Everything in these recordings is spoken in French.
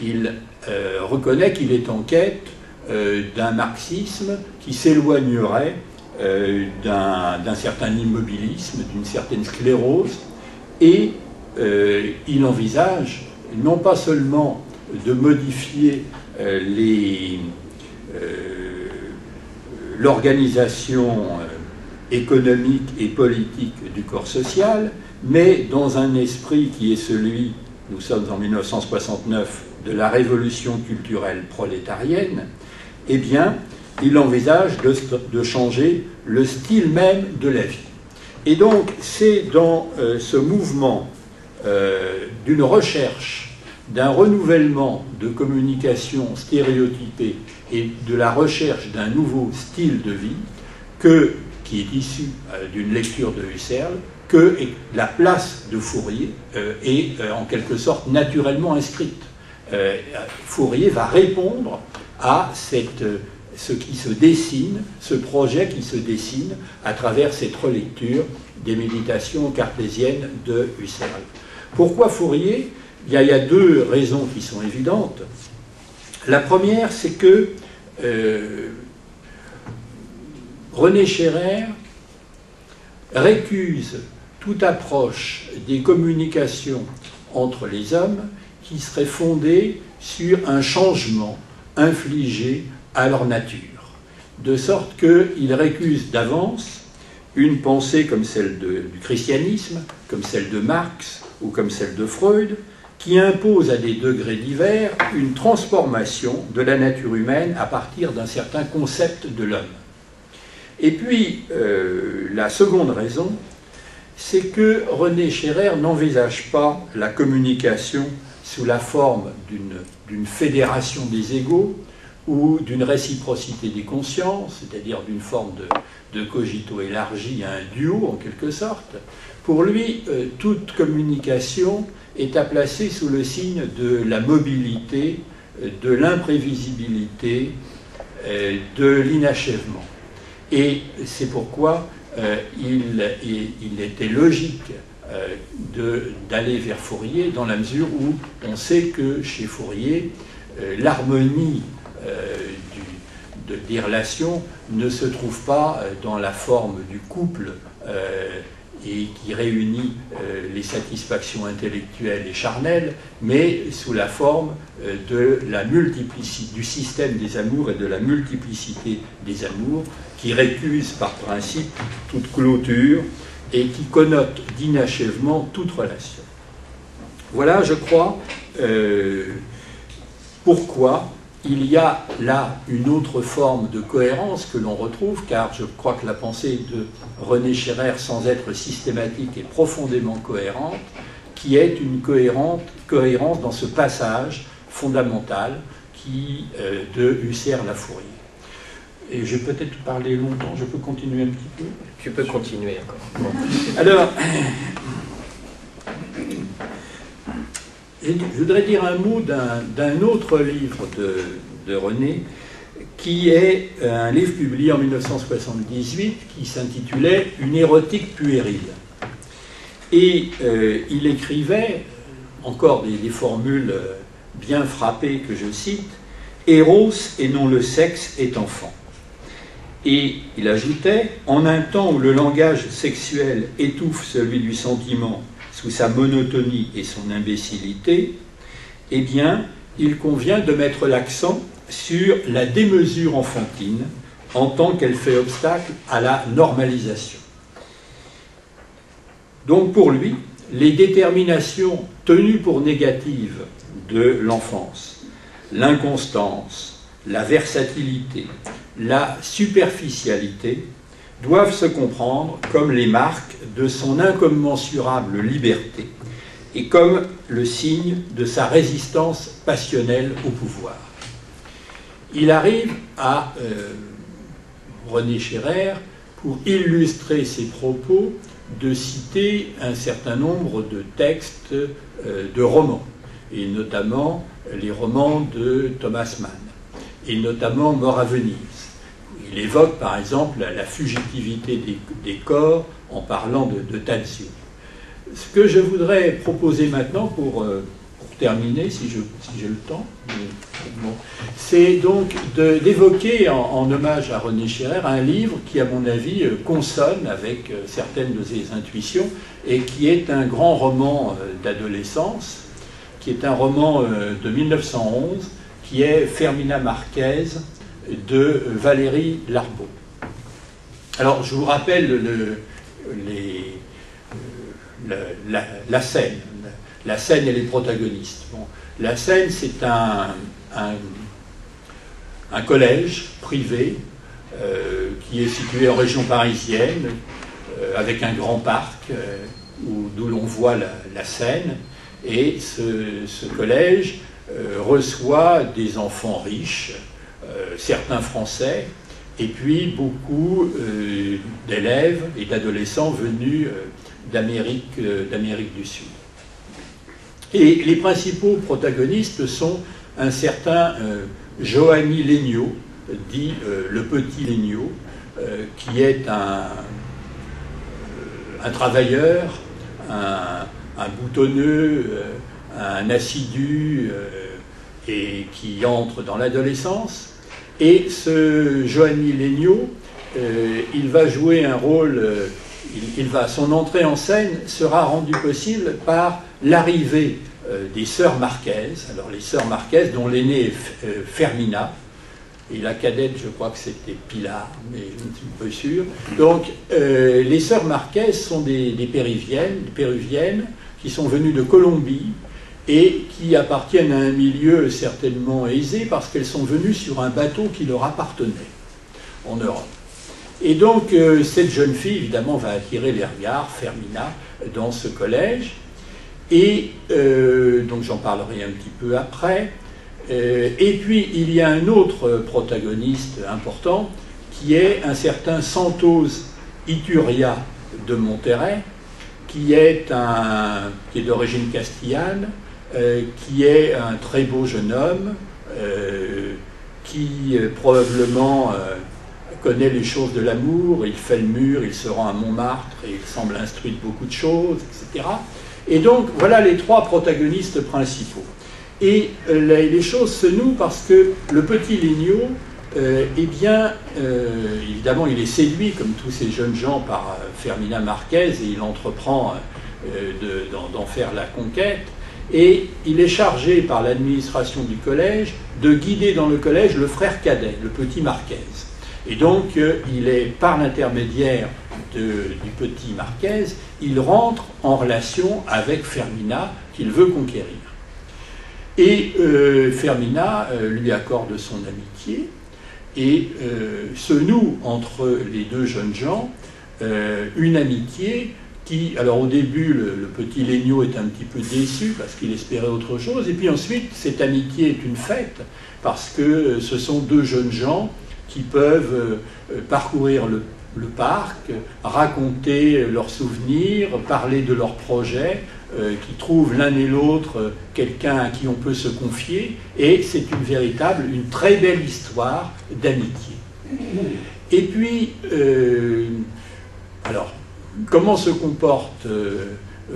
il reconnaît qu'il est en quête d'un marxisme qui s'éloignerait d'un certain immobilisme, d'une certaine sclérose, et il envisage non pas seulement de modifier l'organisation économique et politique du corps social, mais dans un esprit qui est celui, nous sommes en 1969, de la révolution culturelle prolétarienne, eh bien, il envisage de changer le style même de la vie. Et donc, c'est dans ce mouvement d'une recherche, d'un renouvellement de communication stéréotypée et de la recherche d'un nouveau style de vie qui est issu d'une lecture de Husserl, que la place de Fourier est en quelque sorte naturellement inscrite. Fourier va répondre à ce qui se dessine, ce projet qui se dessine à travers cette relecture des méditations cartésiennes de Husserl. Pourquoi Fourier ? Il y a deux raisons qui sont évidentes. La première, c'est que René Scherrer récuse toute approche des communications entre les hommes qui serait fondée sur un changement infligé à leur nature, de sorte qu'il récuse d'avance une pensée comme celle du christianisme, comme celle de Marx ou comme celle de Freud, qui impose à des degrés divers une transformation de la nature humaine à partir d'un certain concept de l'homme. Et puis, la seconde raison, c'est que René Scherrer n'envisage pas la communication sous la forme d'une fédération des égaux ou d'une réciprocité des consciences, c'est-à-dire d'une forme de cogito élargi à un duo, en quelque sorte. Pour lui, toute communication est à placer sous le signe de la mobilité, de l'imprévisibilité, de l'inachèvement. Et c'est pourquoi il était logique d'aller vers Fourier, dans la mesure où on sait que chez Fourier, l'harmonie des relations ne se trouve pas dans la forme du couple et qui réunit les satisfactions intellectuelles et charnelles, mais sous la forme de la multiplicité, du système des amours et de la multiplicité des amours, qui récuse par principe toute clôture et qui connote d'inachèvement toute relation. Voilà, je crois, pourquoi il y a là une autre forme de cohérence que l'on retrouve, car je crois que la pensée de René Scherrer, sans être systématique, est profondément cohérente, qui est une cohérence dans ce passage fondamental de Husserl à Fourier. Et je vais peut-être parler longtemps, je peux continuer un petit peu ? Tu peux continuer encore. Bon. Alors, je voudrais dire un mot d'un autre livre de René, qui est un livre publié en 1978, qui s'intitulait « Une érotique puérile ». Et il écrivait, encore des formules bien frappées que je cite, « Eros et non le sexe est enfant ». Et il ajoutait, en un temps où le langage sexuel étouffe celui du sentiment sous sa monotonie et son imbécilité, eh bien, il convient de mettre l'accent sur la démesure enfantine en tant qu'elle fait obstacle à la normalisation. Donc pour lui, les déterminations tenues pour négatives de l'enfance, l'inconstance, la versatilité, la superficialité, doivent se comprendre comme les marques de son incommensurable liberté et comme le signe de sa résistance passionnelle au pouvoir. Il arrive à René Scherrer, pour illustrer ses propos, de citer un certain nombre de textes de romans, et notamment les romans de Thomas Mann, et notamment Mort à Venise. Il évoque par exemple la fugitivité des corps en parlant de Tadzio. Ce que je voudrais proposer maintenant pour terminer, si j'ai le temps. Bon. C'est donc d'évoquer en hommage à René Scherrer un livre qui, à mon avis, consonne avec certaines de ses intuitions et qui est un grand roman d'adolescence, qui est un roman de 1911, qui est Fermina Marquez de Valérie Larbaud. Alors, je vous rappelle la scène. La scène et les protagonistes. Bon, la scène, c'est un collège privé qui est situé en région parisienne, avec un grand parc d'où l'on voit la Seine. Et ce collège reçoit des enfants riches, certains français, et puis beaucoup d'élèves et d'adolescents venus d'Amérique du Sud. Et les principaux protagonistes sont un certain Johanny Legnaud, dit le petit Legnaud, qui est un travailleur, un boutonneux, un assidu, et qui entre dans l'adolescence. Et ce Johanny Legnaud, il va jouer un rôle, son entrée en scène sera rendue possible par l'arrivée des sœurs Marquez. Alors les sœurs Marquez, dont l'aînée est Fermina, et la cadette, je crois que c'était Pilar, mais je ne suis pas sûr. Donc les sœurs Marquez sont des péruviennes qui sont venues de Colombie et qui appartiennent à un milieu certainement aisé parce qu'elles sont venues sur un bateau qui leur appartenait en Europe. Et donc cette jeune fille, évidemment, va attirer les regards, Fermina, dans ce collège. Et donc j'en parlerai un petit peu après. Et puis il y a un autre protagoniste important qui est un certain Santos Ituria de Monterrey, qui est d'origine castillane, qui est un très beau jeune homme, qui probablement connaît les choses de l'amour, il fait le mur, il se rend à Montmartre, et il semble instruit de beaucoup de choses, etc. Et donc, voilà les trois protagonistes principaux. Et les choses se nouent parce que le petit Legnaud, évidemment, il est séduit, comme tous ces jeunes gens, par Fermina Marquez, et il entreprend d'en faire la conquête. Et il est chargé par l'administration du collège de guider dans le collège le frère cadet, le petit Marquez. Et donc, il est, par l'intermédiaire du petit Marquez, il rentre en relation avec Fermina, qu'il veut conquérir. Et Fermina lui accorde son amitié, et se noue entre les deux jeunes gens une amitié qui, alors au début, le petit Legnaud est un petit peu déçu parce qu'il espérait autre chose, et puis ensuite, cette amitié est une fête, parce que ce sont deux jeunes gens qui peuvent parcourir le parc, raconter leurs souvenirs, parler de leurs projets, qui trouvent l'un et l'autre quelqu'un à qui on peut se confier, et c'est une très belle histoire d'amitié. Et puis, alors, comment se comporte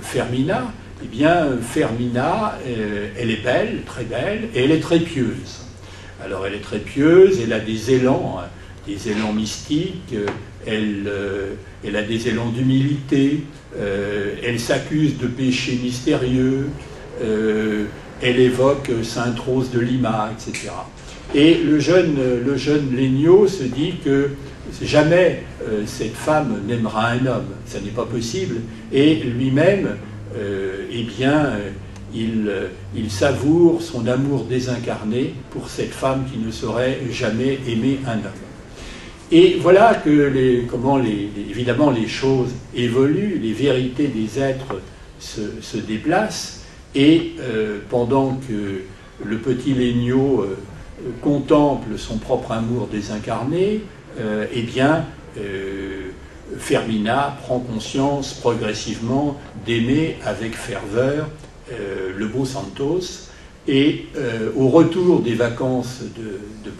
Fermina? Eh bien, Fermina, elle est belle, très belle, et elle est très pieuse. Alors, elle est très pieuse, elle a des élans mystiques, elle a des élans d'humilité, elle s'accuse de péchés mystérieux, elle évoque Sainte Rose de Lima, etc. Et le jeune Legnaud se dit que jamais cette femme n'aimera un homme, ça n'est pas possible, et lui-même, il savoure son amour désincarné pour cette femme qui ne saurait jamais aimer un homme. Et voilà que évidemment les choses évoluent, les vérités des êtres se déplacent, et pendant que le petit Legnaud contemple son propre amour désincarné, Fermina prend conscience progressivement d'aimer avec ferveur le beau Santos, et au retour des vacances de